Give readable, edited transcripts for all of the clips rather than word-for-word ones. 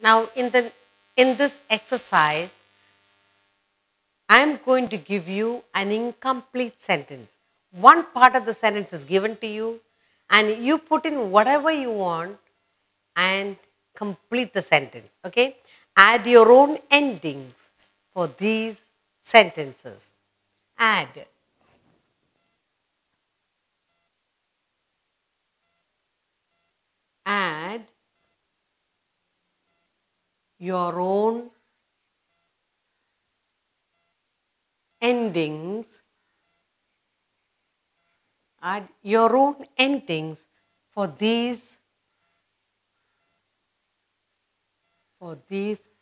Now, in this exercise, I am going to give you an incomplete sentence. One part of the sentence is given to you, and you put in whatever you want and complete the sentence. Okay? Add your own endings for these sentences. Add. Add your own endings. Add your own endings for these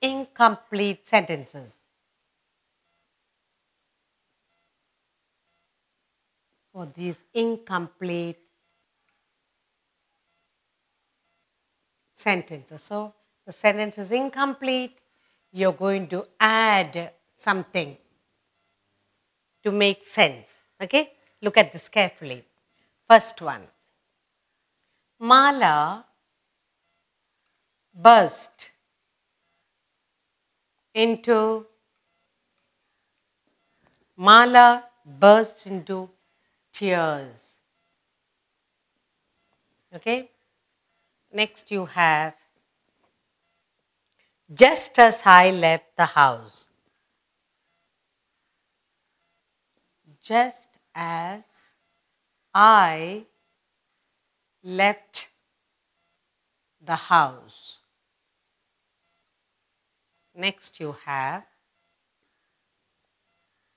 incomplete sentences. For these incomplete sentences. So the sentence is incomplete. You're going to add something to make sense. Okay? Look at this carefully. First one. Mala burst into tears. Okay? Next you have, just as I left the house. Just as I left the house. Next you have,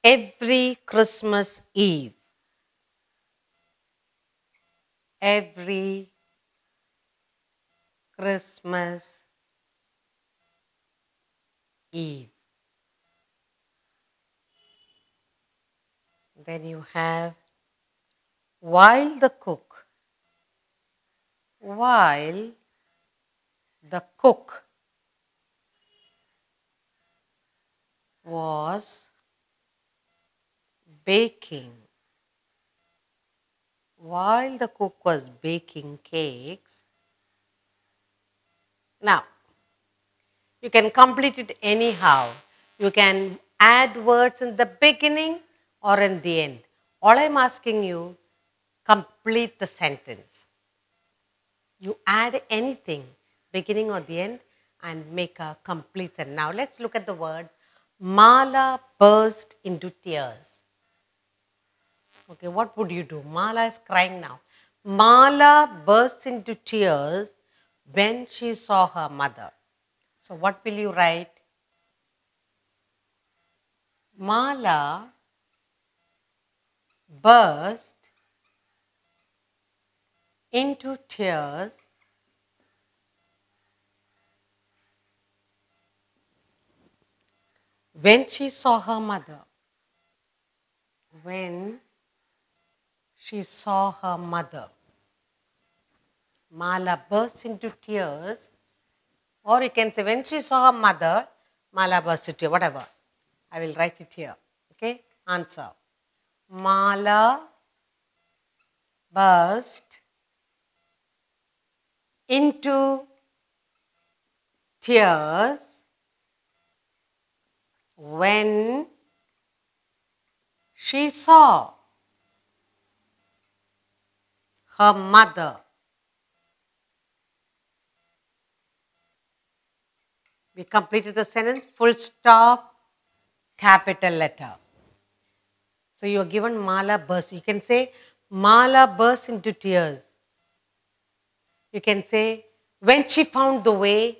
every Christmas Eve. Every Christmas Eve. Then you have, while the cook was baking. While the cook was baking cakes. Now, you can complete it anyhow. You can add words in the beginning or in the end. All I'm asking you, complete the sentence. You add anything, beginning or the end, and make a complete sentence. Now, let's look at the word. Mala burst into tears. Okay, what would you do? Mala is crying now. Mala burst into tears when she saw her mother. So what will you write? Mala burst into tears when she saw her mother. When she saw her mother. Mala burst into tears, or you can say when she saw her mother, Mala burst into tears, whatever. I will write it here. Okay? Answer. Mala burst into tears when she saw her mother. We completed the sentence, full stop, capital letter. So you are given Mala burst. You can say Mala burst into tears. You can say when she found the way,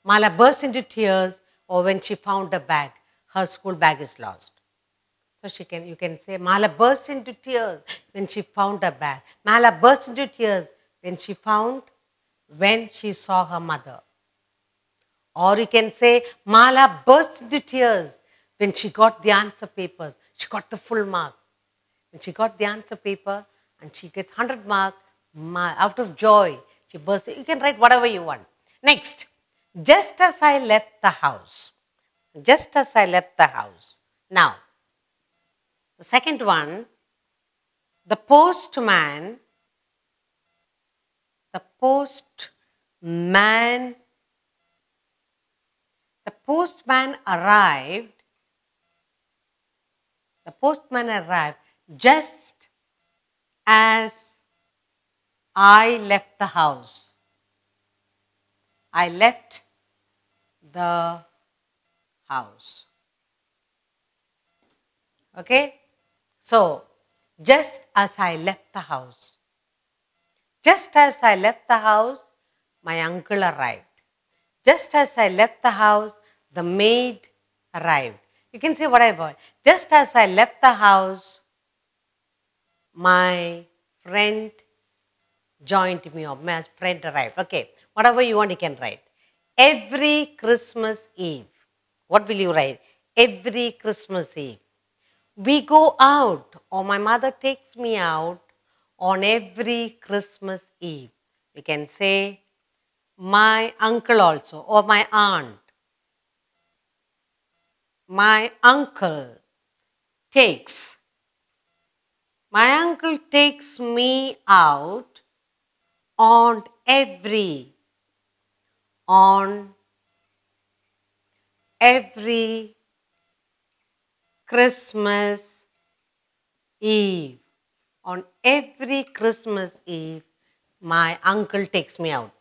Mala burst into tears, or when she found the bag, her school bag is lost. So you can say Mala burst into tears when she found the bag. Mala burst into tears when she saw her mother. Or you can say, Mala burst into tears when she got the answer paper. She got the full mark. When she got the answer paper and she gets 100 marks, out of joy, she burst. You can write whatever you want. Next, just as I left the house. Just as I left the house. Now, the second one, the postman. The postman postman arrived. The postman arrived just as I left the house. I left the house. Okay? So, just as I left the house. Just as I left the house, my uncle arrived. Just as I left the house, the maid arrived. You can say whatever. Just as I left the house, my friend joined me, or my friend arrived. Okay, whatever you want, you can write. Every Christmas Eve. What will you write? Every Christmas Eve. We go out, or my mother takes me out on every Christmas Eve. You can say my uncle also, or my aunt. My uncle takes. My uncle takes me out on every Christmas Eve. On every Christmas Eve, my uncle takes me out.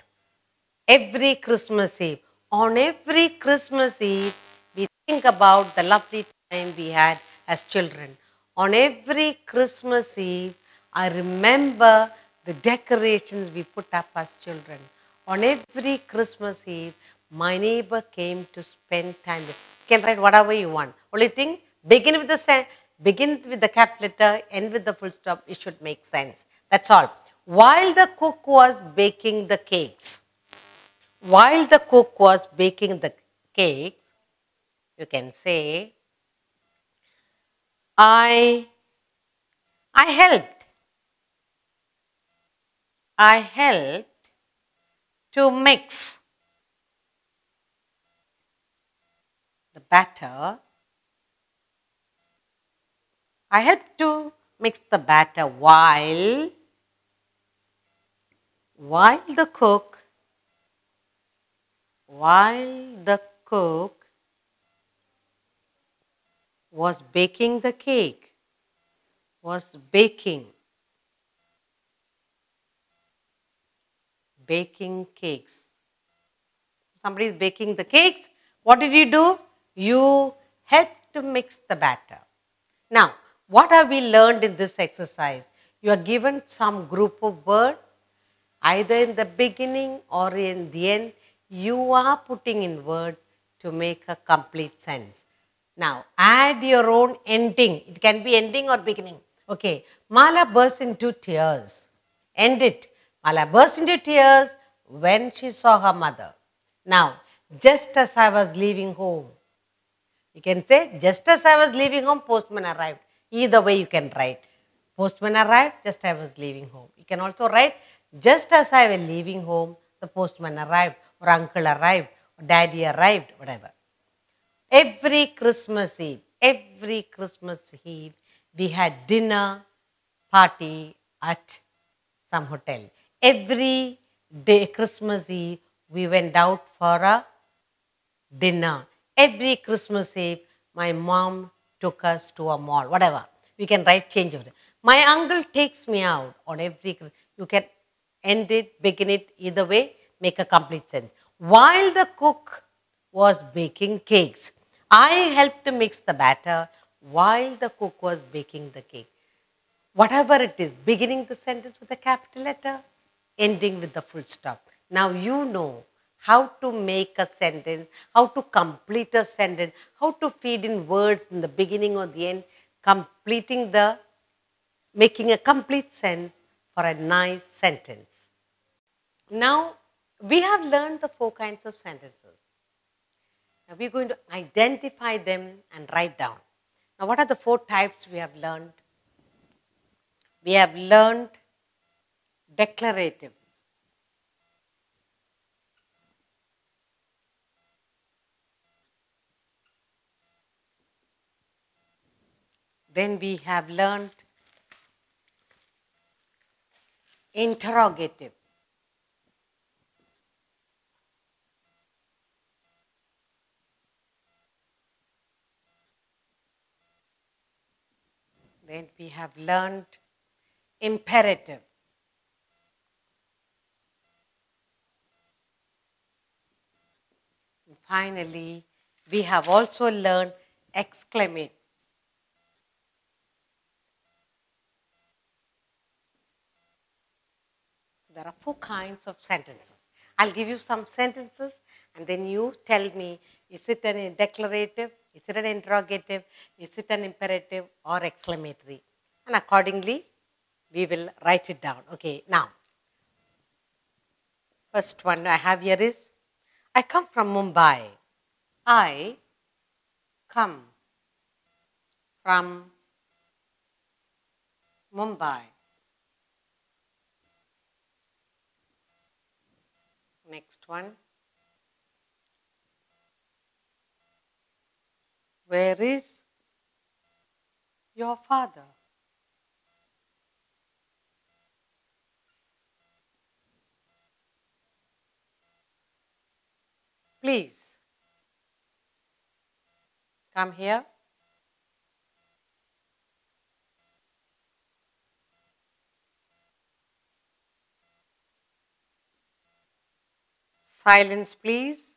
Every Christmas Eve. On every Christmas Eve, we think about the lovely time we had as children. On every Christmas Eve, I remember the decorations we put up as children. On every Christmas Eve, my neighbor came to spend time with. You can write whatever you want. Only thing, begin with the capital letter, end with the full stop. It should make sense. That's all. While the cook was baking the cakes, while the cook was baking the cakes, you can say, I helped. I helped to mix the batter. I helped to mix the batter while the cook was baking the cake, baking cakes. Somebody is baking the cakes. What did you do? You helped to mix the batter. Now, what have we learned in this exercise? You are given some group of words, either in the beginning or in the end. You are putting in words to make a complete sense. Now, add your own ending. It can be ending or beginning. Okay, Mala burst into tears. End it. Mala burst into tears when she saw her mother. Now, just as I was leaving home. You can say, just as I was leaving home, postman arrived. Either way you can write. Postman arrived, just as I was leaving home. You can also write, just as I was leaving home, the postman arrived, or uncle arrived, or daddy arrived, whatever. Every Christmas Eve, we had dinner party at some hotel. Every day, Christmas Eve, we went out for a dinner. Every Christmas Eve, my mom took us to a mall, whatever. We can write change of it. My uncle takes me out on every, you can end it, begin it, either way, make a complete sense. While the cook was baking cakes, I helped to mix the batter while the cook was baking the cake. Whatever it is, beginning the sentence with a capital letter, ending with the full stop. Now you know how to make a sentence, how to complete a sentence, how to feed in words in the beginning or the end, making a complete sense for a nice sentence. Now, we have learned the 4 kinds of sentences. Now, we're going to identify them and write down. Now, what are the 4 types we have learned? We have learned declarative. Then we have learned interrogative. Then we have learned imperative. And finally, we have also learned exclamation. So there are 4 kinds of sentences. I'll give you some sentences and then you tell me, is it an declarative, is it an interrogative, is it an imperative or exclamatory? And accordingly, we will write it down. Okay, now, first one I have here is, I come from Mumbai. I come from Mumbai. Next one. Where is your father? Please come here. Silence, please.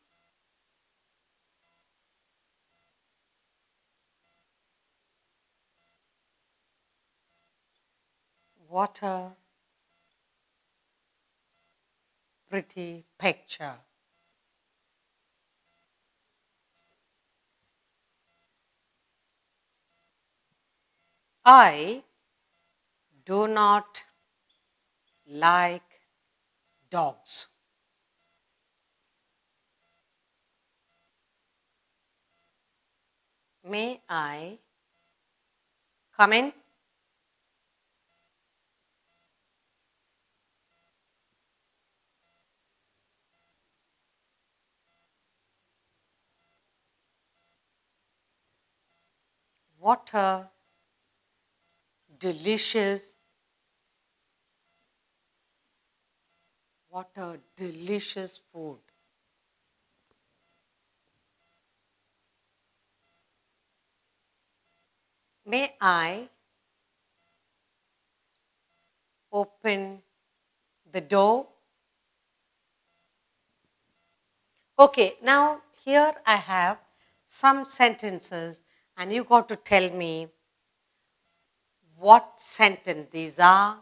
What a pretty picture. I do not like dogs. May I come in? What a delicious, food. May I open the door? Okay, now here I have some sentences and you got to tell me what sentence these are,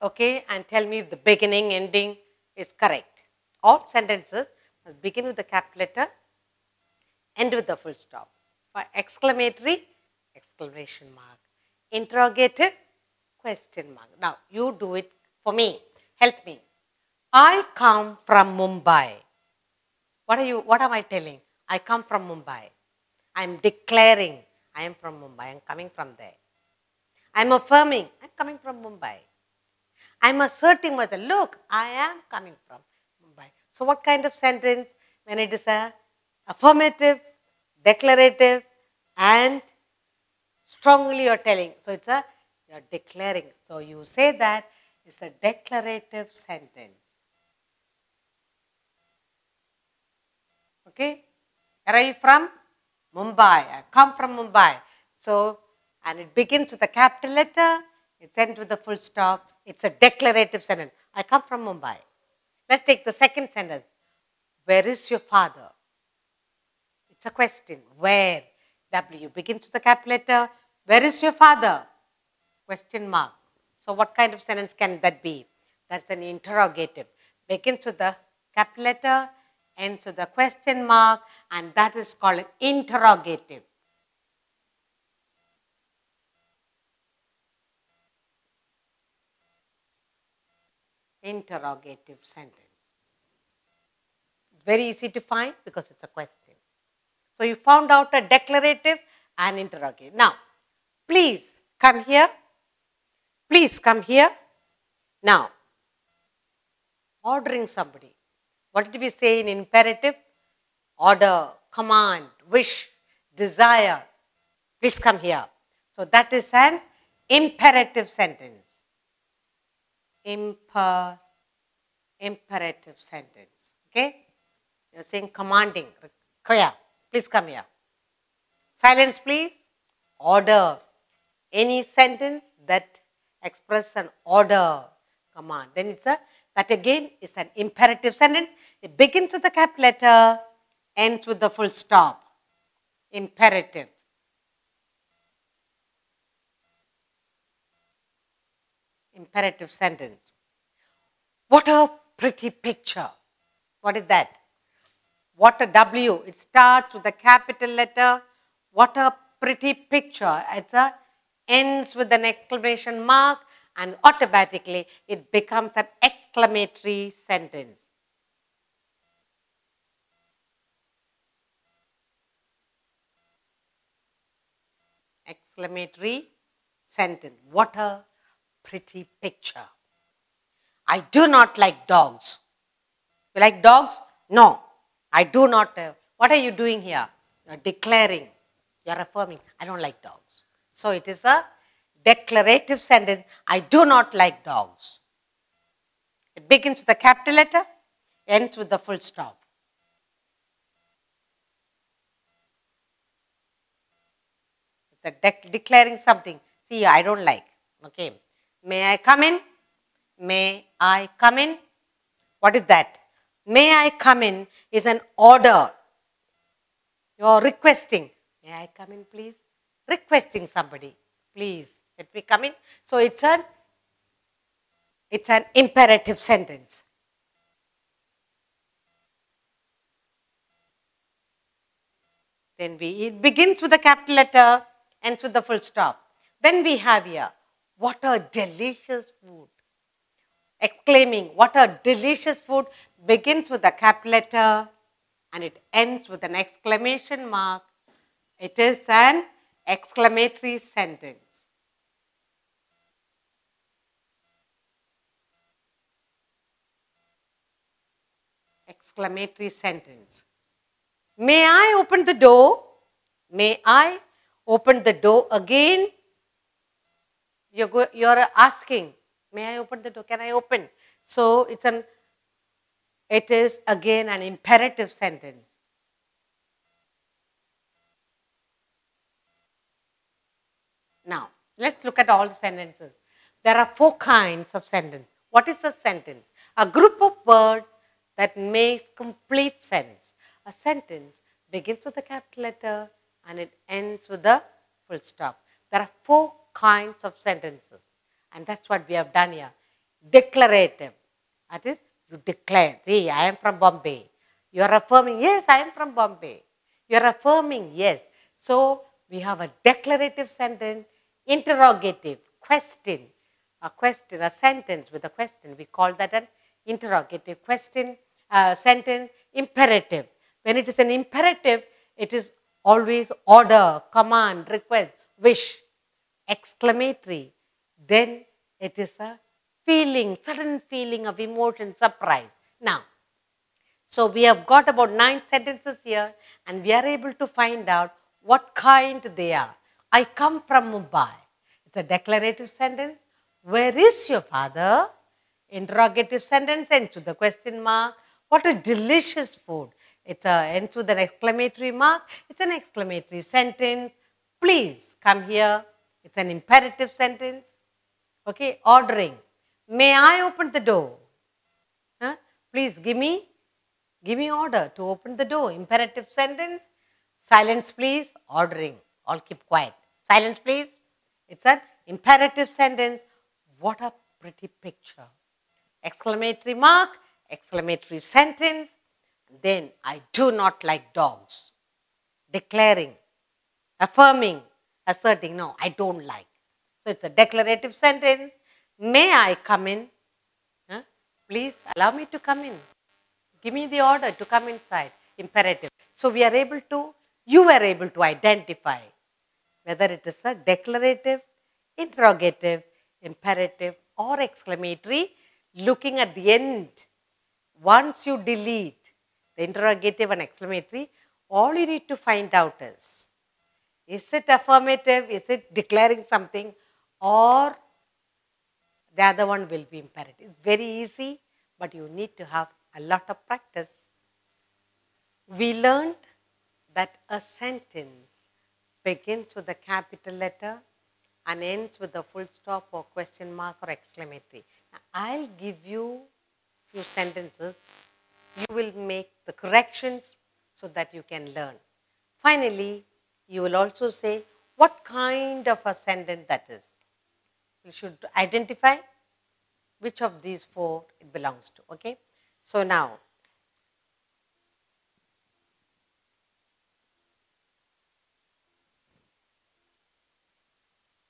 okay, and tell me if the beginning, ending is correct. All sentences must begin with the capital letter, end with the full stop. For exclamatory, exclamation mark. Interrogative, question mark. Now, you do it for me. Help me. I come from Mumbai. What am I telling? I come from Mumbai. I am declaring I am from Mumbai. I am coming from there. I am affirming I am coming from Mumbai. I am asserting myself. Look, I am coming from Mumbai. So what kind of sentence? When it is a affirmative, declarative, and strongly you are telling. So it's you are declaring. So you say that it's a declarative sentence. Okay? Where are you from? Mumbai. I come from Mumbai. So, and it begins with a capital letter. It's ends with a full stop. It's a declarative sentence. I come from Mumbai. Let's take the second sentence. Where is your father? It's a question. Where? W begins with a capital letter. Where is your father? Question mark. So what kind of sentence can that be? That's an interrogative. Begins with the capital letter, ends with a question mark, and that is called an interrogative. Interrogative sentence. Very easy to find because it's a question. So you found out a declarative and interrogative. Now, please come here. Please come here. Now, ordering somebody. What did we say in imperative? Order, command, wish, desire. Please come here. So that is an imperative sentence. Imperative sentence. Okay? You're saying commanding. Kaya, please come here. Silence, please. Order. any sentence that expresses an order command. Then it's that again is an imperative sentence. It begins with the capital letter, ends with the full stop. Imperative. Imperative sentence. What a pretty picture. What is that? What a W. It starts with a capital letter. What a pretty picture. It's ends with an exclamation mark, and automatically it becomes an exclamatory sentence. Exclamatory sentence. What a pretty picture. I do not like dogs. You like dogs? No, I do not. What are you doing here? You are declaring. You are affirming. I don't like dogs. So it is a declarative sentence. I do not like dogs. It begins with a capital letter, ends with the full stop. It's a declaring something. See, I don't like. Okay. May I come in? May I come in? What is that? May I come in is an order. You are requesting. May I come in, please? Requesting somebody. Please, let me come in. So it's an imperative sentence. Then it begins with a capital letter, ends with the full stop. Then we have here, what a delicious food. Exclaiming, what a delicious food, begins with a capital letter and it ends with an exclamation mark. It is an exclamatory sentence. Exclamatory sentence. May I open the door? May I open the door again? You're asking, may I open the door? Can I open? So it is again an imperative sentence. Now, let's look at all the sentences. There are 4 kinds of sentence. What is a sentence? A group of words that makes complete sense. A sentence begins with a capital letter and it ends with a full stop. There are 4 kinds of sentences, and that's what we have done here. Declarative, that is, you declare, see, I am from Bombay. You are affirming, yes, I am from Bombay. You are affirming, yes. So we have a declarative sentence, interrogative, question, a sentence with a question. We call that an interrogative question, sentence, imperative. When it is an imperative, it is always order, command, request, wish. Exclamatory, then it is a feeling, sudden feeling of emotion, surprise. Now, so we have got about 9 sentences here and we are able to find out what kind they are. I come from Mumbai. It's a declarative sentence. Where is your father? Interrogative sentence ends with a question mark. What a delicious food. It ends with an exclamatory mark. It's an exclamatory sentence. Please come here. It's an imperative sentence. Okay, ordering. May I open the door? Huh? Please give me order to open the door. Imperative sentence. Silence please. Ordering. All keep quiet. Silence please. It's an imperative sentence. What a pretty picture. Exclamatory mark. Exclamatory sentence. Then I do not like dogs. Declaring. Affirming. Asserting, no, I don't like. So it's a declarative sentence. May I come in? Huh? Please allow me to come in. Give me the order to come inside. Imperative. So we are able to, you were able to identify whether it is a declarative, interrogative, imperative or exclamatory. Looking at the end, once you delete the interrogative and exclamatory, all you need to find out is it affirmative, is it declaring something, or the other one will be imperative. It's very easy, but you need to have a lot of practice. We learned that a sentence begins with a capital letter and ends with a full stop or question mark or exclamatory. Now, I'll give you few sentences. You will make the corrections so that you can learn. Finally, you will also say what kind of a sentence that is. You should identify which of these four it belongs to. Okay? So now,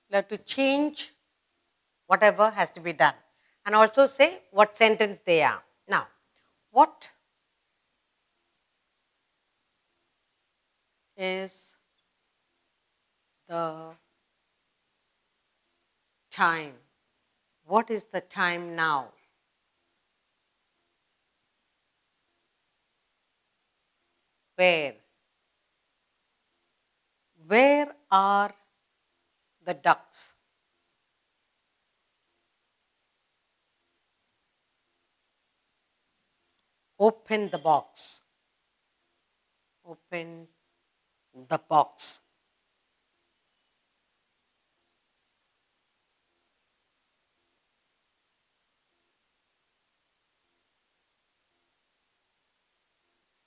you have to change whatever has to be done and also say what sentence they are. Now, what is the time? What is the time now? Where? Where are the ducks? Open the box. Open the box.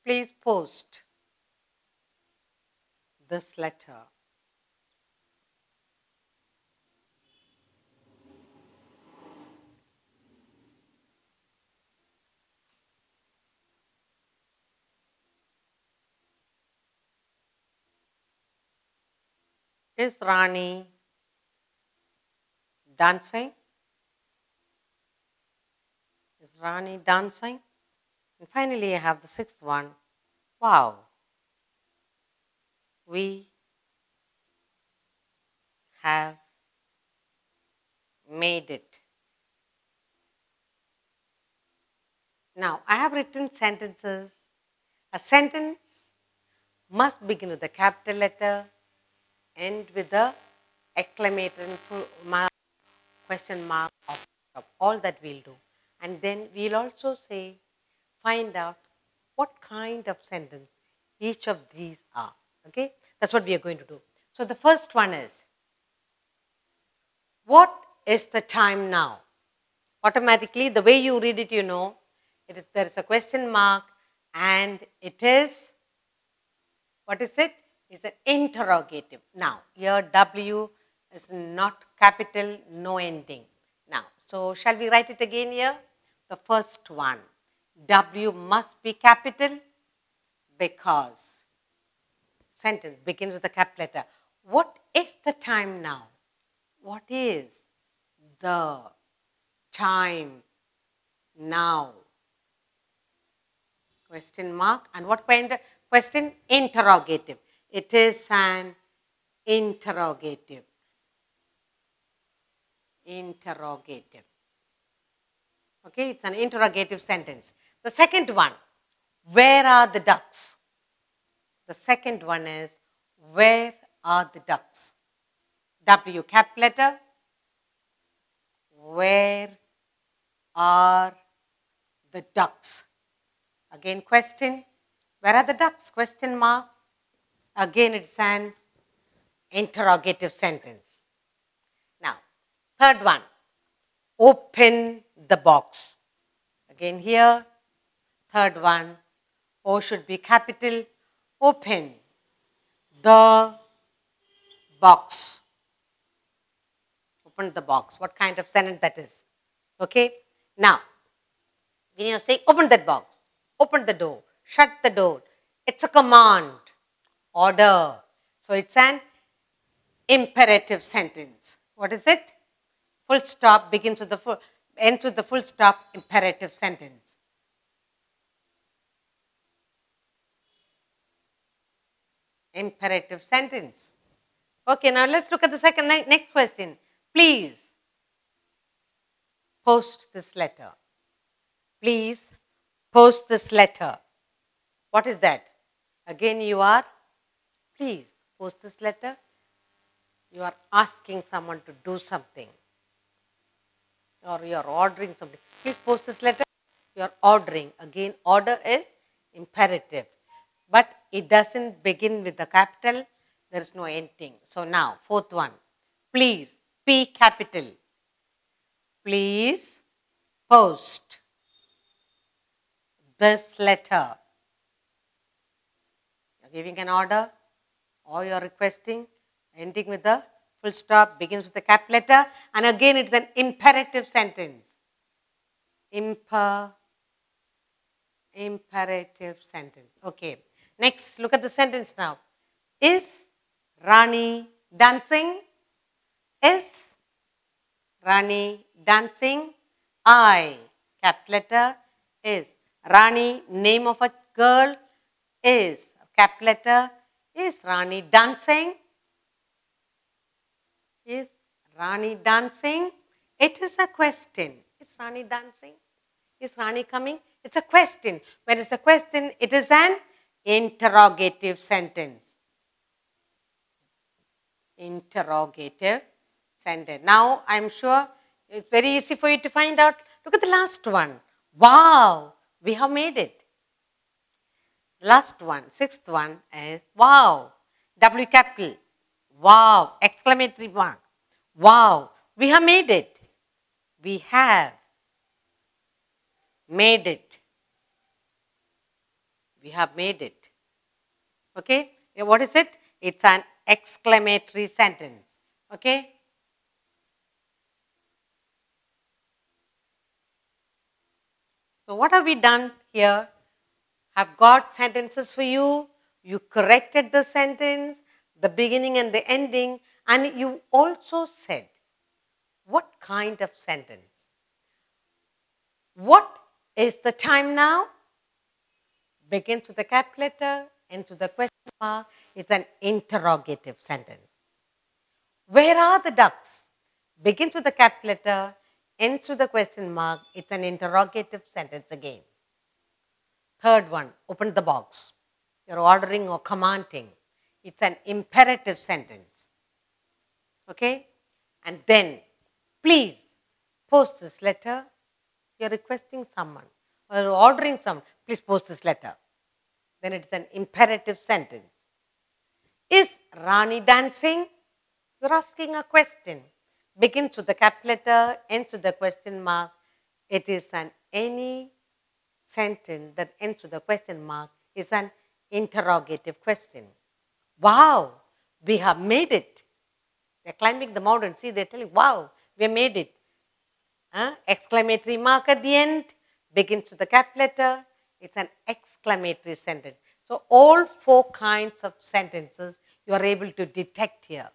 Please post this letter. Is Rani dancing? Is Rani dancing? And finally, I have the sixth one. Wow, we have made it. Now, I have written sentences. A sentence must begin with a capital letter, end with a exclamation mark, question mark, of all that we'll do. And then we'll also say, find out what kind of sentence each of these are. Okay? That's what we are going to do. So the first one is, what is the time now? Automatically, the way you read it, you know, there is a question mark and it is, what is it? It's an interrogative. Now, here W is not capital, no ending. Now, so shall we write it again here? The first one, W must be capital because sentence begins with a capital letter. What is the time now? What is the time now? Question mark. And what kind of question? Interrogative. It is an interrogative. Interrogative. Okay, it's an interrogative sentence. The second one, where are the ducks? The second one is, where are the ducks? W, capital letter. Where are the ducks? Again, question. Where are the ducks? Question mark. Again, it's an interrogative sentence. Now, third one. Open the box. Again here, third one. O should be capital. Open the box. Open the box. What kind of sentence that is? Okay. Now, when you say open that box, open the door, shut the door, it's a command, order. So it's an imperative sentence. What is it? Full stop begins with the full, ends with the full stop, imperative sentence. Imperative sentence. Okay, now let's look at the next question. Please post this letter. Please post this letter. What is that? Again, you are, please post this letter. You are asking someone to do something. Or you are ordering something. Please post this letter. You are ordering. Again, order is imperative. But it doesn't begin with the capital. There is no ending. So now, fourth one. Please P capital. Please post this letter. You're giving an order or you're requesting, ending with a full stop, begins with a capital letter, and again it's an imperative sentence. Imperative sentence. Okay. Next, look at the sentence now. Is Rani dancing? Is Rani dancing? I, capital letter, is. Rani, name of a girl, is. Capital letter, is Rani dancing? Is Rani dancing? It is a question. Is Rani dancing? Is Rani coming? It's a question. When it's a question, it is an interrogative sentence. Interrogative sentence. Now, I'm sure it's very easy for you to find out. Look at the last one. Wow, we have made it. Last one, sixth one is wow. W capital. Wow, exclamatory mark. Wow, we have made it. We have made it. We have made it. Okay, what is it? It's an exclamatory sentence. Okay. So what have we done here? I've got sentences for you. You corrected the sentence, the beginning and the ending, and you also said what kind of sentence. What is the time now? Begins with a capital letter, ends with a question mark. It's an interrogative sentence. Where are the ducks? Begins with a capital letter, ends with a question mark. It's an interrogative sentence again. Third one, open the box. You're ordering or commanding. It's an imperative sentence. Okay? And then, please post this letter. You're requesting someone or ordering someone. Please post this letter. Then it's an imperative sentence. Is Rani dancing? You're asking a question. Begins with the capital letter, ends with the question mark. It is any sentence that ends with a question mark is an interrogative question. Wow, we have made it. They're climbing the mountain. See, they're telling, wow, we have made it. Exclamatory mark at the end, begins with the capital letter. It's an exclamatory sentence. So all four kinds of sentences you are able to detect here.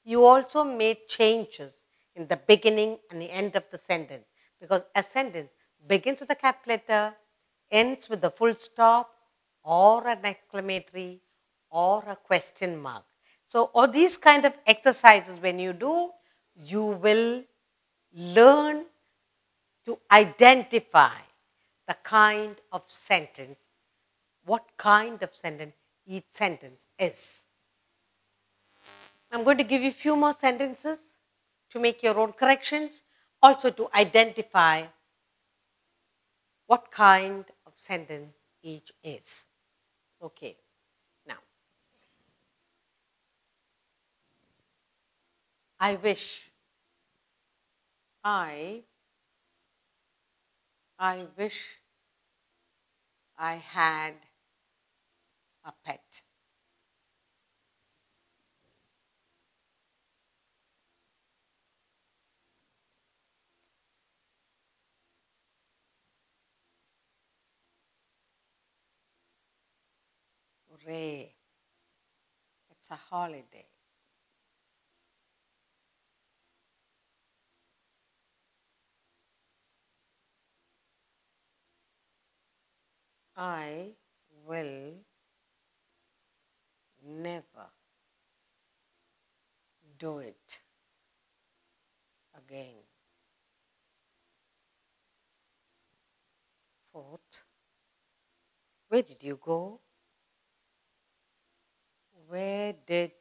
You also made changes in the beginning and the end of the sentence, because a sentence begins with a capital letter, ends with a full stop or an exclamatory or a question mark. So all these kind of exercises when you do, you will learn to identify the kind of sentence, what kind of sentence each sentence is. I'm going to give you a few more sentences to make your own corrections, also to identify what kind of sentence each is. Okay, now, I wish, I wish I had a pet. Hooray, it's a holiday. I will never do it again. Fourth, where did you go? Where did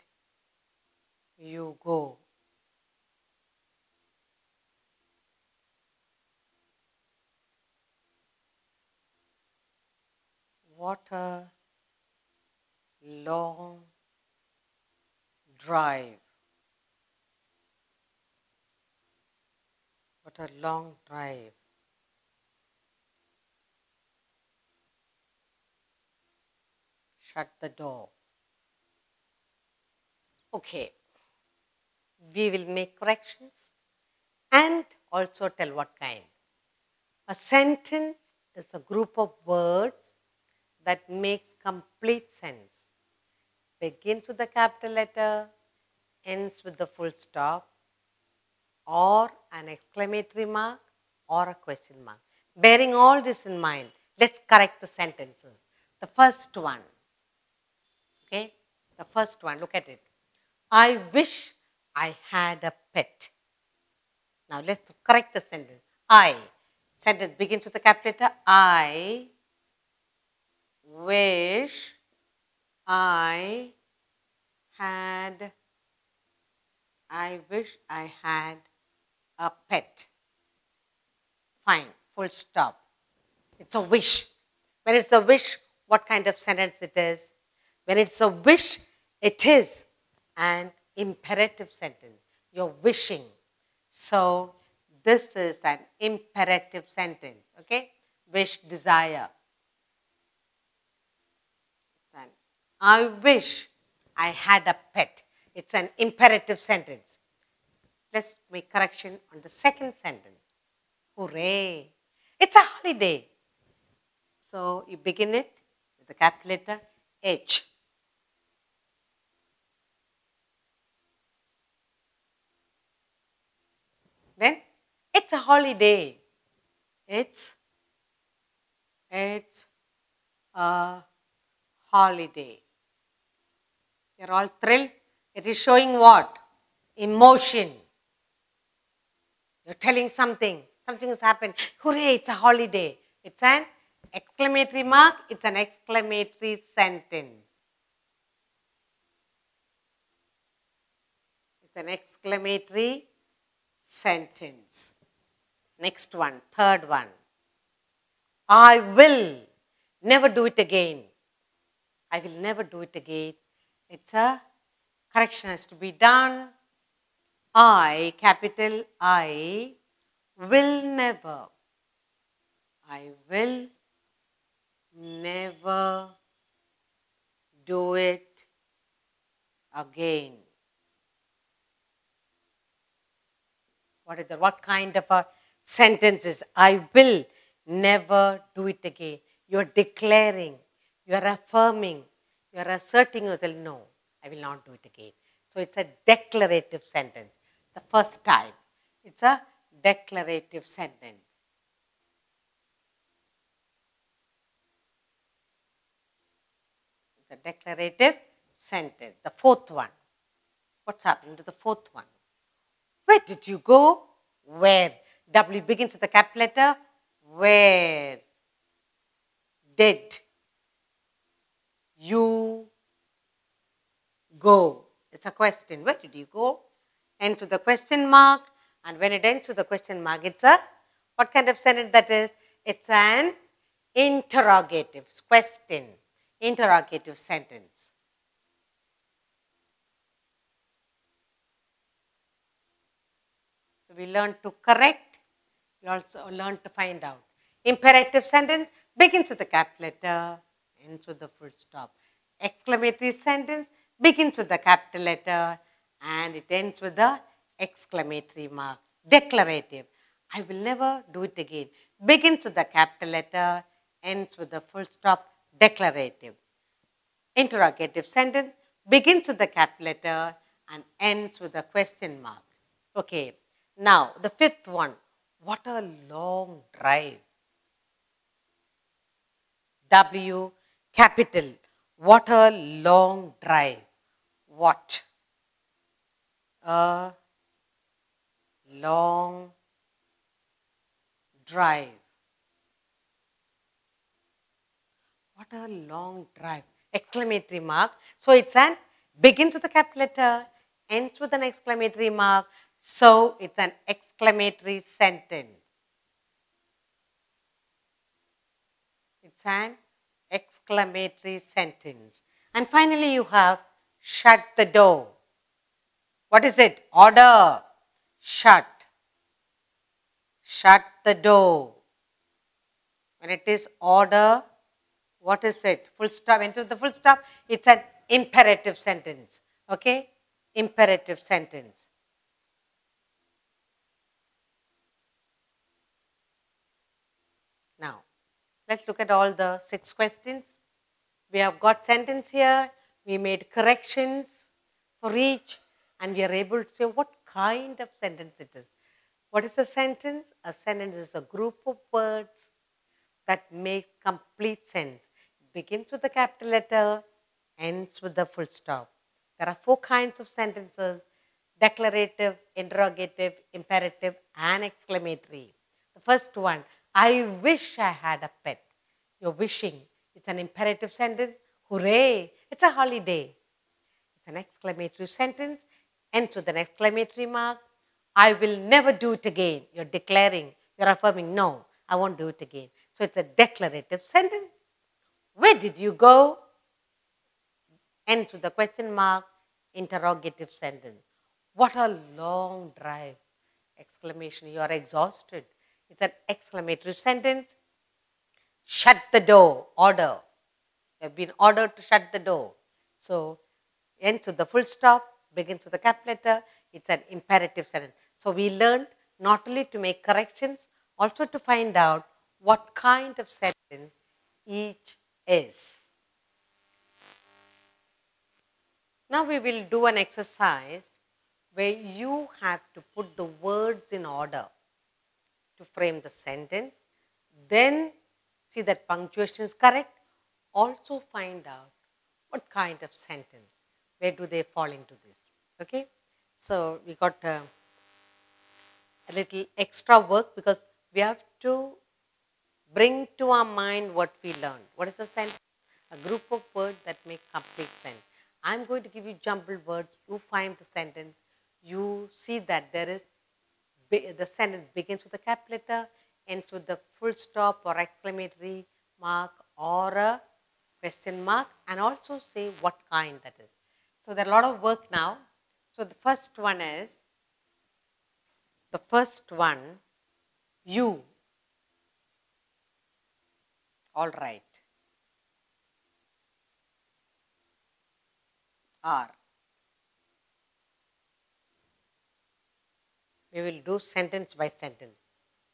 you go? What a long drive. What a long drive. Shut the door. Okay. We will make corrections and also tell what kind. A sentence is a group of words that makes complete sense. Begins with the capital letter, ends with the full stop, or an exclamatory mark, or a question mark. Bearing all this in mind, let's correct the sentences. The first one, okay? The first one, look at it. I wish I had a pet. Now let's correct the sentence. Sentence begins with the capital letter. I wish I had a pet. Fine, full stop. It's a wish. When it's a wish, what kind of sentence it is? When it's a wish, it is an imperative sentence. You're wishing. So this is an imperative sentence. Okay? Wish, desire. I wish I had a pet. It's an imperative sentence. Let's make correction on the second sentence. Hooray! It's a holiday. So you begin it with the capital letter H. Then it's a holiday. It's a holiday. You're all thrilled. It is showing what? Emotion. You're telling something. Something has happened. Hooray, it's a holiday. It's an exclamatory mark. It's an exclamatory sentence. It's an exclamatory sentence. Next one, third one. I will never do it again. I will never do it again. It's a correction has to be done. I, capital I, will never. I will never do it again. What kind of a sentence is I will never do it again? You're declaring, you're affirming, you're asserting yourself, no, I will not do it again. So it's a declarative sentence. The first type, it's a declarative sentence. It's a declarative sentence. The fourth one. What's happening to the fourth one? Where did you go? Where? W begins with the capital letter. Where did you go? It's a question. Where did you go? Ends with the question mark. And when it ends with the question mark, it's a, what kind of sentence that is? It's an interrogative question. Interrogative sentence. So we learn to correct. We also learn to find out. Imperative sentence begins with the capital letter, ends with the full stop. Exclamatory sentence begins with the capital letter and it ends with the exclamatory mark. Declarative. I will never do it again. Begins with the capital letter, ends with the full stop. Declarative. Interrogative sentence begins with the capital letter and ends with a question mark. Okay. Now, the fifth one. What a long drive. W, capital. What a long drive. What a long drive. What a long drive. Exclamatory mark. So it's an begins with a capital letter, ends with an exclamatory mark. So it's an exclamatory sentence. It's an exclamatory sentence. And finally you have shut the door. What is it? Order. Shut Shut the door. When it is order, what is it? Full stop. When it is the full stop, it's an imperative sentence. Okay? Imperative sentence. Now, let's look at all the 6 questions. We have got sentence here. We made corrections for each, and we are able to say what kind of sentence it is. What is a sentence? A sentence is a group of words that make complete sense. It begins with a capital letter, ends with a full stop. There are 4 kinds of sentences: declarative, interrogative, imperative, and exclamatory. The first one, I wish I had a pet. You're wishing. It's an imperative sentence. Hooray! It's a holiday. It's an exclamatory sentence. Ends with an exclamatory mark. I will never do it again. You're declaring, you're affirming, no, I won't do it again. So it's a declarative sentence. Where did you go? Ends with a question mark, interrogative sentence. What a long drive! Exclamation, you are exhausted. It's an exclamatory sentence. Shut the door, order. You have been ordered to shut the door. So, ends with the full stop, begins with a capital letter. It's an imperative sentence. So, we learned not only to make corrections, also to find out what kind of sentence each is. Now, we will do an exercise where you have to put the words in order to frame the sentence. Then, see that punctuation is correct. Also find out what kind of sentence, where do they fall into this. Okay? So, we got a little extra work because we have to bring to our mind what we learned. What is a sentence? A group of words that make complete sense. I'm going to give you jumbled words. You find the sentence. You see that there is, the sentence begins with a capital letter, ends with the full stop or exclamatory mark or a question mark, and also say what kind that is. So there are a lot of work now. So the first one is, you. All right. Are. We will do sentence by sentence.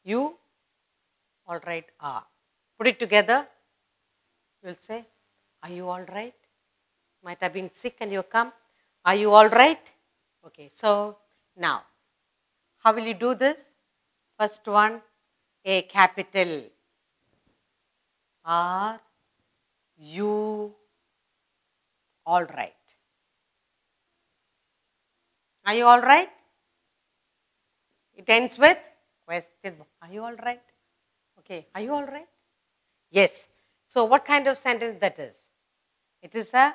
You, all right, are. Put it together. You will say, are you all right? Might have been sick and you come. Are you all right? Okay, so now, how will you do this? First one, a capital. Are you all right? Are you all right? It ends with question. Are you all right? Okay, are you all right? Yes. So what kind of sentence that is? It is a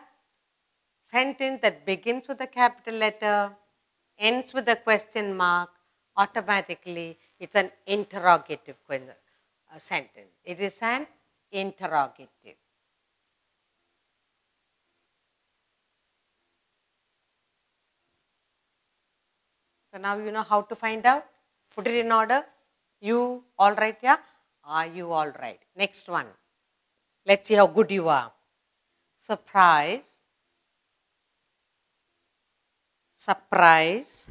sentence that begins with a capital letter, ends with a question mark. Automatically, it's an interrogative sentence. It is an interrogative. So now you know how to find out. Put it in order. You all right? Yeah. Are you all right? Next one. Let's see how good you are. Surprise. Surprise.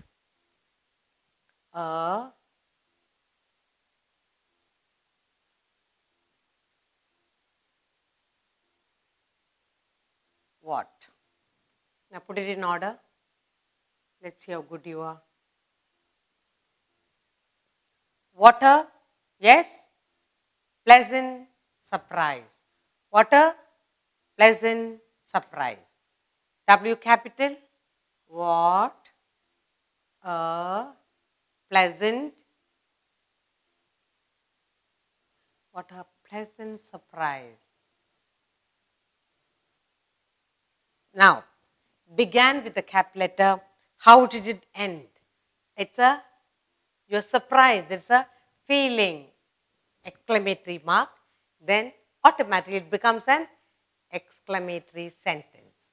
What? Now put it in order. Let's see how good you are. Water. Yes. Pleasant surprise. What a pleasant surprise. W capital. What a pleasant surprise. Now, began with the capital letter. How did it end? You're surprised. It's a feeling. Exclamatory mark. Then automatically it becomes an exclamatory sentence.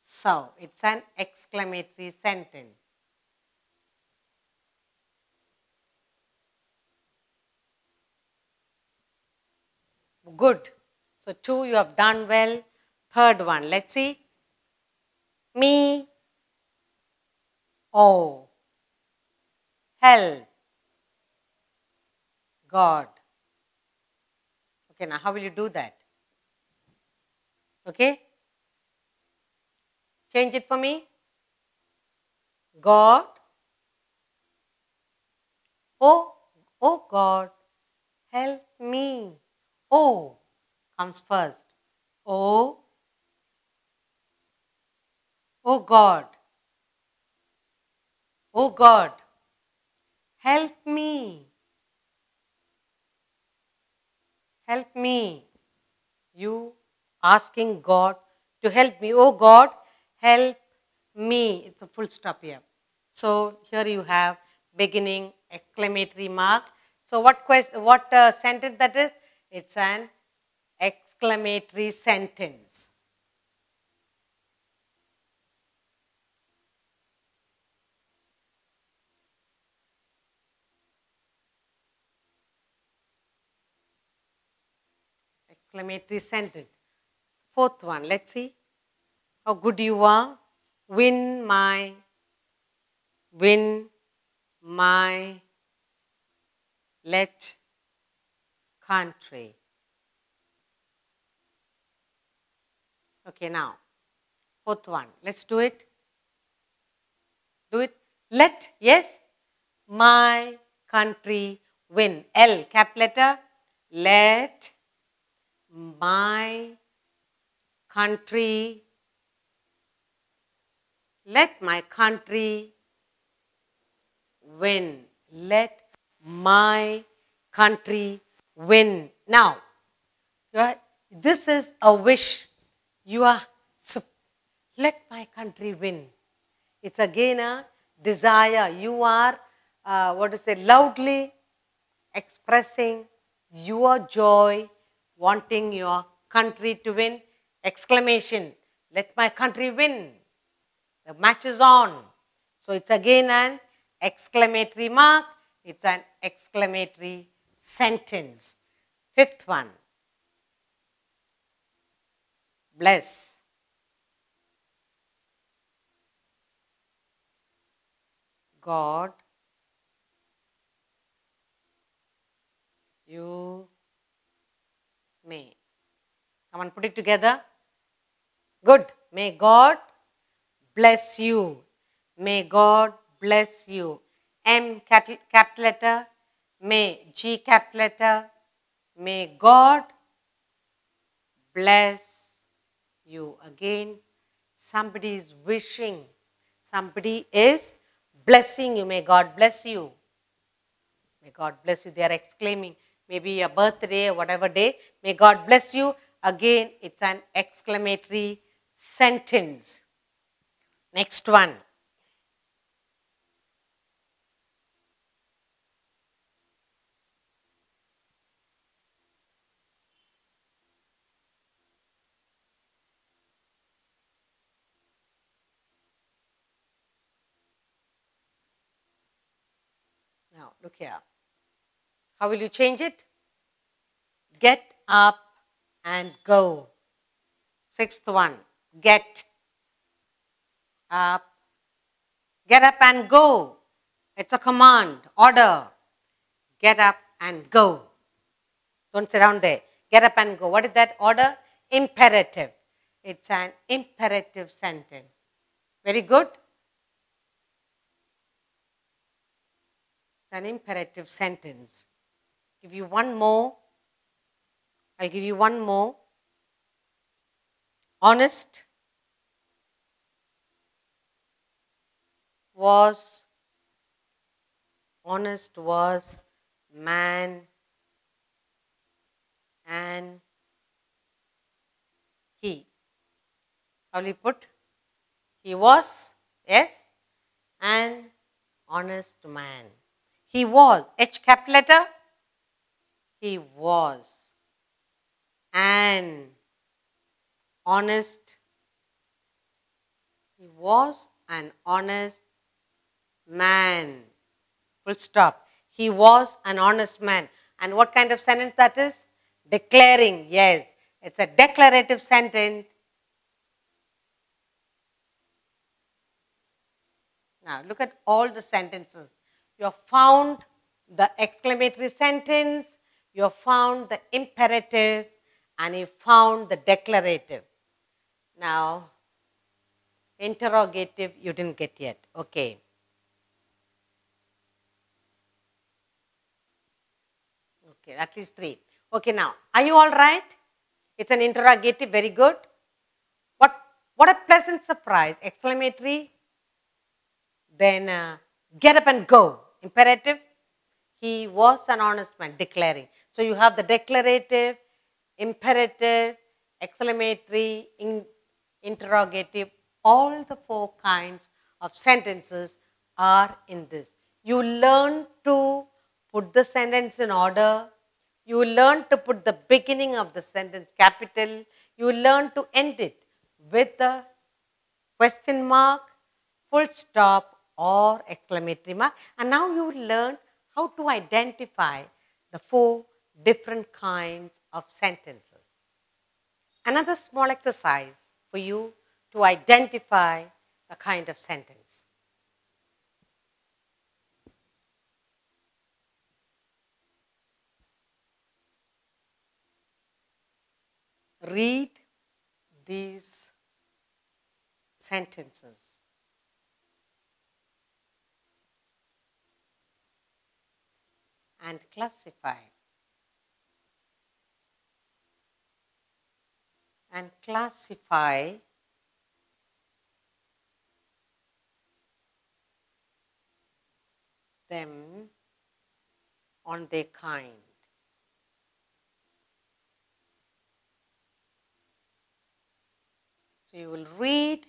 So, it's an exclamatory sentence. Good. So 2 you have done well. Third one, let's see. Me, oh, help, God. Okay, now how will you do that? Okay? Change it for me. God, oh, oh God, help me. Oh comes first. Oh, oh God, oh God, help me. Help me. You asking God to help me. Oh God, help me. It's a full stop here. So here you have beginning exclamatory mark. So what sentence that is? It's an exclamatory sentence. Exclamatory sentence. Fourth one, let's see how good you are. Win my let country. Okay, now, fourth one. Let's do it. Do it. Let, yes, my country win. L, cap letter. Let my country, let my country win. Let my country win. Now, this is a wish. You are, let my country win. It's again a desire. You are, loudly expressing your joy, wanting your country to win. Exclamation, let my country win. The match is on. So it's again an exclamatory mark. It's an exclamatory sentence. Fifth one, bless. God, you may. Come on, put it together. Good. May God bless you. May God bless you. M capital letter. May G capital letter. May God bless you. Again, somebody is wishing. Somebody is blessing you. May God bless you. May God bless you. They are exclaiming. Maybe a birthday or whatever day. May God bless you. Again, it's an exclamatory sentence. Next one. Now, look here. How will you change it? Get up and go. Sixth one. Get up. Get up and go. It's a command, order. Get up and go. Don't sit down there. Get up and go. What is that order? Imperative. It's an imperative sentence. Very good. It's an imperative sentence. Give you one more. I'll give you one more. Honest was man and he. How will you put? He was, yes, an honest man. He was, H capital letter. He was an honest. He was an honest man. Full stop. He was an honest man. And what kind of sentence that is? Declaring, yes. It's a declarative sentence. Now, look at all the sentences. You have found the exclamatory sentence, you have found the imperative, and you found the declarative. Now, interrogative you didn't get yet. Okay. Okay, at least 3. Okay, now, are you all right? It's an interrogative, very good. What a pleasant surprise. Exclamatory. Then get up and go. Imperative. He was an honest man, declaring. So you have the declarative, imperative, exclamatory, interrogative. All the 4 kinds of sentences are in this. You learn to put the sentence in order. You learn to put the beginning of the sentence capital. You learn to end it with the question mark, full stop, or exclamatory mark. And now you learn how to identify the 4 different kinds of sentences. Another small exercise for you to identify a kind of sentence. Read these sentences. And classify. And classify them on their kind. So you will read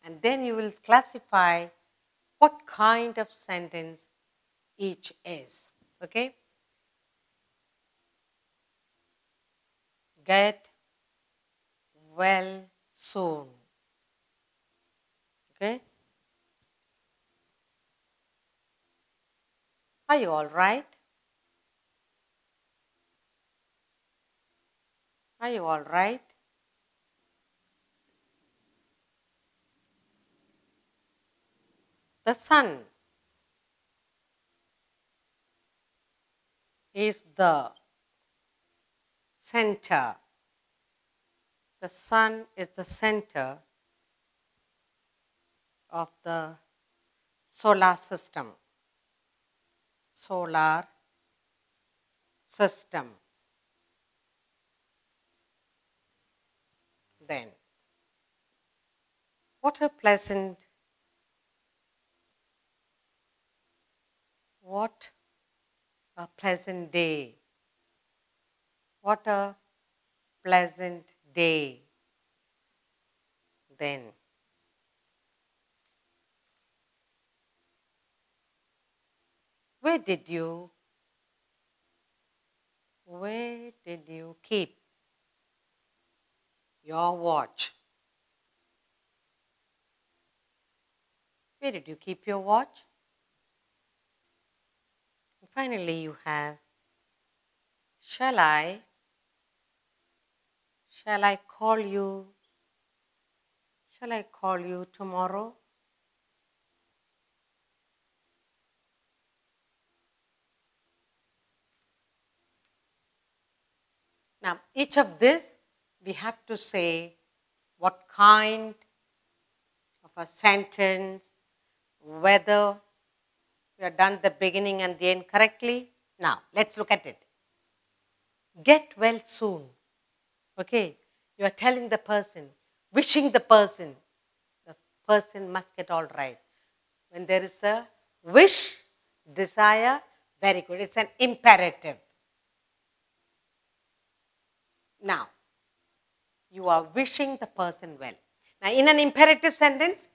and then you will classify what kind of sentence each is. Okay? Get well soon. Okay? Are you all right? Are you all right? The sun is the center. The sun is the center of the solar system. Solar system. Then, what a pleasant day. What a pleasant day. Then, where did you keep your watch? Where did you keep your watch? And finally, you have, shall I call you tomorrow? Now, each of this, we have to say what kind of a sentence, whether we have done the beginning and the end correctly. Now, let's look at it. Get well soon. Okay, you are telling the person, wishing the person must get all right. When there is a wish, desire, very good. It's an imperative. Now, you are wishing the person well. Now, in an imperative sentence,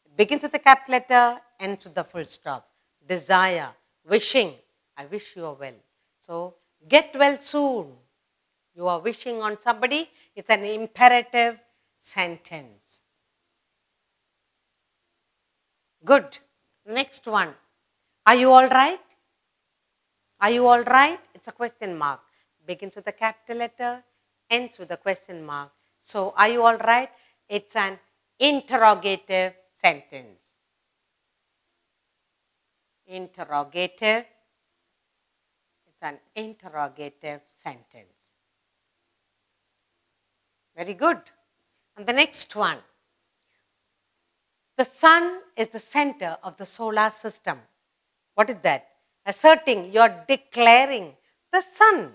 it begins with a capital letter, ends with the full stop. Desire, wishing, I wish you are well. So, get well soon. You are wishing on somebody, it's an imperative sentence. Good. Next one. Are you all right? Are you all right? It's a question mark. begins with a capital letter, ends with a question mark. So are you all right? It's an interrogative sentence. Interrogative. It's an interrogative sentence. Very good. And the next one. The sun is the center of the solar system. What is that? Asserting, you're declaring the sun.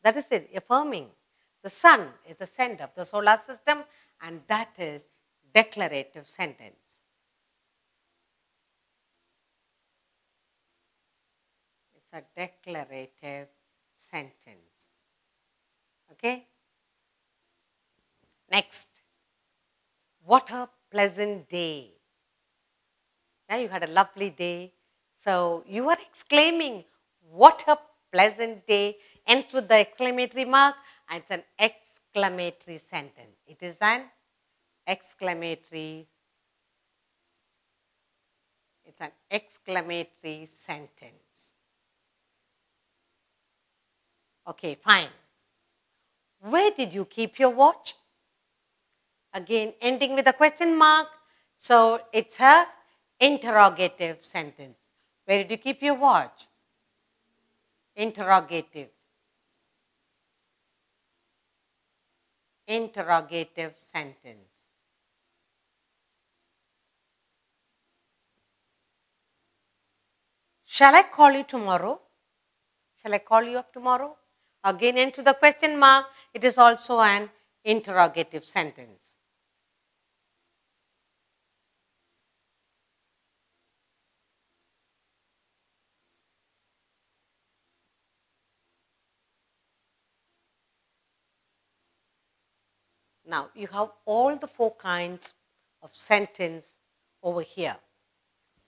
That is it, affirming. The sun is the center of the solar system, and that is declarative sentence. It's a declarative sentence. Okay? Next. What a pleasant day. Now you had a lovely day. So you are exclaiming, what a pleasant day. Ends with the exclamatory mark, and it's an exclamatory sentence. It is an exclamatory. It's an exclamatory sentence. Okay, fine. Where did you keep your watch? Again, ending with a question mark. So it's a interrogative sentence. Where did you keep your watch? Interrogative. Interrogative sentence. Shall I call you tomorrow? Shall I call you up tomorrow? Again, ends with a question mark. It is also an interrogative sentence. Now, you have all the 4 kinds of sentence over here.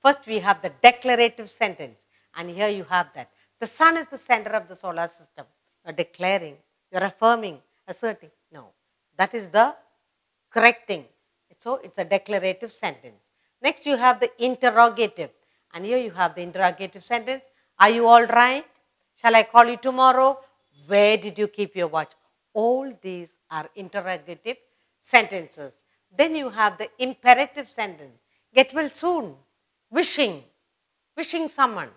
First, we have the declarative sentence, and here you have that. The sun is the center of the solar system. You're declaring, you're affirming, asserting. No, that is the correct thing. So, it's a declarative sentence. Next, you have the interrogative, and here you have the interrogative sentence. Are you all right? Shall I call you tomorrow? Where did you keep your watch? All these are interrogative sentences. Then you have the imperative sentence. Get well soon. Wishing. Wishing someone.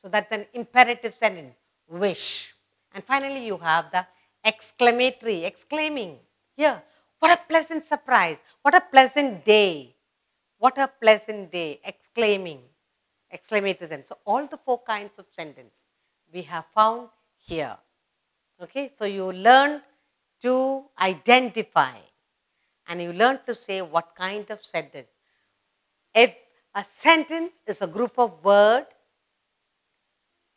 So that's an imperative sentence. Wish. And finally you have the exclamatory. Exclaiming. Here. What a pleasant surprise. What a pleasant day. What a pleasant day. Exclaiming. Exclamatory sentence. So all the 4 kinds of sentence we have found here. Okay. So you learn to identify, and you learn to say what kind of sentence. If a sentence is a group of words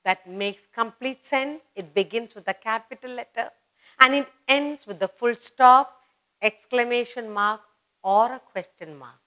that makes complete sense, it begins with a capital letter and it ends with the full stop, exclamation mark or a question mark.